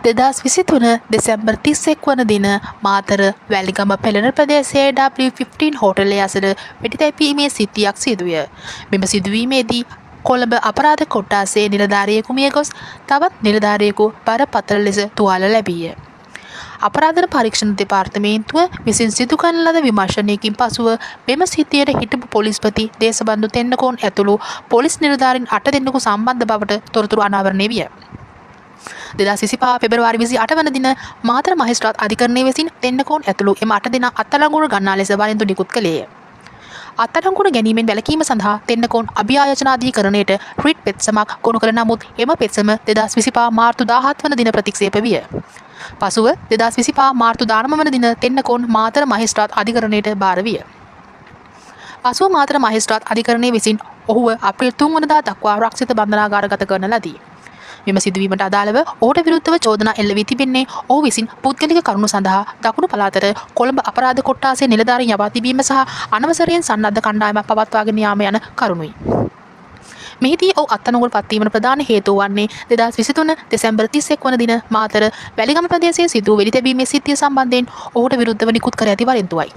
2023 දෙසැම්බර් 31 වන දින මාතර වැලිගම පෙළන ප්‍රදේශයේ W15 හෝටලයේ අසල වෙඩි තැබීමේ සිද්ධියක් සිදුවිය. මෙම සිදුවීමේදී කොළඹ අපරාධ කොට්ටාසේ නිලධාරියෙකු මිය ගොස් තවත් නිලධාරියෙකු බරපතල ලෙස තුවාල ලැබීය. අපරාධ පරීක්ෂණ දෙපාර්තමේන්තුව විසින් සිදු කරන ලද විමර්ශනයකින් පසුව මෙම සිද්ධියට හිටපු පොලිස්පති දේශබන්දු තෙන්නකෝන් ඇතුළු පොලිස් නිලධාරීන් 8 දෙනෙකු සම්බන්ධ බවට තොරතුරු අනාවරණය විය. 2025 පෙබරවාරි 28 වන දින මාතර මහේස්ත්‍රාත් අධිකරණය විසින් තෙන්නකෝන් ඇතුළු එම 8 දෙනා අත්අඩංගුවට ගන්නා ලෙස වරෙන්තු නිකුත් කළේය. අත්අඩංගුවට ගැනීමෙන් වැළකීම සඳහා තෙන්නකෝන් අභියාචන අධිකරණයට රිට් පෙත්සමක් ගොනු කළ නමුත් එම පෙත්සම 2025 මාර්තු 17 වන දින ප්‍රතික්ෂේප විය. පසුව 2025 මාර්තු 19 වන දින තෙන්නකෝන් මාතර මහේස්ත්‍රාත් අධිකරණයට භාර විය. පසුව මාතර මහේස්ත්‍රාත් අධිකරණය විසින් ඔහුව අප්‍රේල් 3 වනදා දක්වා ආරක්ෂිත බන්ධනාගාරගත කරන ලදී. මෙම සිදුවීමට අදාළව ඔහුට විරුද්ධව චෝදනා එල්ල වී තිබෙන්නේ ඔහු විසින් පුද්ගලික කරුණු සඳහා දකුණු පළාතට කොළඹ අපරාධ කොට්ටාසේ නිලධාරීන් යවා තිබීම සහ අනවසරයෙන් සන්නද්ධ කණ්ඩායමක් පවත්වාගෙන යාම යන කරුණුයි. මෙහිදී ඔහු අත්අඩංගුවට පත්වීමට ප්‍රධාන හේතුව වන්නේ 2023 දෙසැම්බර් 31 වන දින මාතර වැලිගම ප්‍රදේශයේ සිදු වෙඩි තැබීමේ සිද්ධිය සම්බන්ධයෙන් ඔහුට විරුද්ධව නිකුත් කර ඇති වරෙන්තුවයි.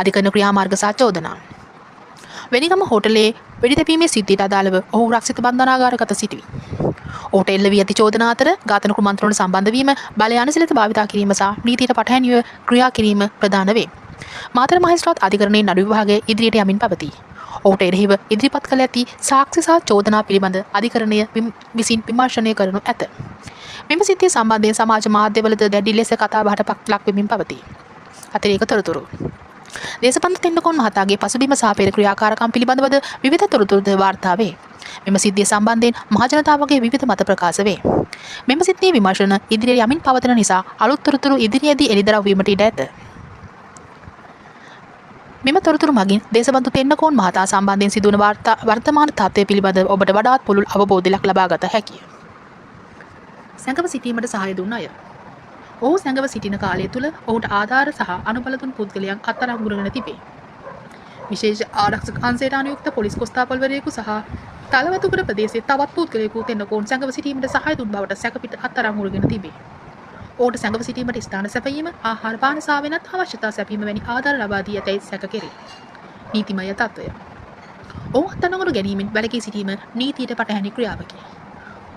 අධිකරණ ක්‍රියාමාර්ග සහ චෝදනා වැලිගම හෝටලයේ වෙඩි තැබීමේ සිද්ධියට අදාළව ඔහු රක්ෂිත බන්ධනාගාරගත සිටියි. ඔහුට එල්ල වී ඇති චෝදනා අතර ඝාතන කුමන්ත්‍රණ සම්බන්ධ වීම, බලය අනුසලිත භාවිතා කිරීම සහ නීතියට පටහැනිව ක්‍රියා කිරීම ප්‍රධාන වේ. මාතර මහේස්ත්‍රාත් අධිකරණයේ නඩු විභාගය ඉදිරියට යමින් පවතී. ඔහුට එරෙහිව ඉදිරිපත් කළ ඇති සාක්ෂි සහ චෝදනා පිළිබඳ අධිකරණය විසින් විමර්ශනය කරනු ඇත. මෙම සිද්ධිය සම්බන්ධයෙන් සමාජ මාධ්‍යවලද දැඩි ලෙස කතාබහට ලක් වෙමින් පවතී. අතිරේක තොරතුරු දේශපන්ත තෙන්නකෝන් මහතාගේ පසුබිම සහ පෙර ක්‍රියාකාරකම් පිළිබඳවද විවිධ තොරතුරුද වාර්තා වේ. මෙම සිද්ධිය සම්බන්ධයෙන් මහජනතාවගේ විවිධ මත ප්‍රකාශ වේ. මෙම සිද්ධියේ විමර්ශන ඉදිරියට යමින් පවතින නිසා අලුත් තොරතුරු ඉදිරියේදී එළිදරව් වීමට ඉඩ ඇත. මෙම තොරතුරු මගින් දේශබන්දු තෙන්නකෝන් මහතා සම්බන්ධයෙන් සිදුවන වර්තමාන තත්ත්වය පිළිබඳව ඔබට වඩාත් පුළුල් අවබෝධයක් ලබාගත හැකිය. සැඟව සිටීමට සහාය දුන් අය. ඔහු සැඟව සිටින කාලය තුළ ඔහුට ආධාර සහ අනුබල දුන් පුද්ගලයන් අත්අඩංගුවකට තිබේ. විශේෂ ආරක්ෂක අංශයට අනුයුක්ත පොලිස් කොස්තාපල්වරයෙකු සහ තලවතුගොඩ ප්‍රදේශයේ තවත් පුද්ගලයෙකු තෙන්නකෝන් සැඟව සිටීමට සහාය දුන් බවට සැකපිට අත්අඩංගුවකට තිබේ. ඔහුට සැඟව සිටීමට ස්ථාන සැපයීම, ආහාර පාන සහ වෙනත් අවශ්‍යතා සැපයීම වැනි ආධාර ලබා දී ඇතැයි සැක කෙරේ. නීතිමය තත්ත්වය. ඔහු අත්අඩංගුවට ගැනීමෙන් වැළකී සිටීම නීතියට පටහැනි ක්‍රියාවකි.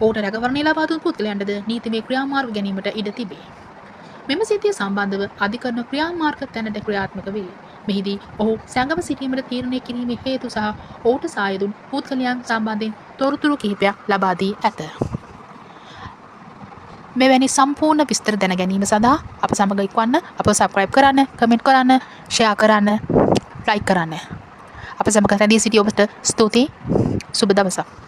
ඔහුට රැකවරණය ලබා දුන් පුද්ගලයන්ටද නීතිමය ක්‍රියාමාර්ග ගැනීමට ඉඩ තිබේ. මෙම සිද්ධිය සම්බන්ධව අධිකරණ ක්‍රියාමාර්ග තැනට ක්‍රියාත්මක වේ. මෙහිදී ඔහු සැඟව සිටීමට තීරණය කිරීමේ හේතු සහ ඔහුට සහාය දුන් පුද්ගලයන් සම්බන්ධයෙන් තොරතුරු කිහිපයක් ලබා දී ඇත. මෙවැනි සම්පූර්ණ විස්තර දැන ගැනීම සඳහා අප සමග එක්වන්න, අප සබ්ස්ක්‍රයිබ් කරන්න, කමෙන්ට් කරන්න, ෂෙයා කරන්න, ලයික් කරන්න. අප සමග රැඳී සිටි ඔබට ස්තුතියි. සුබ දවසක්.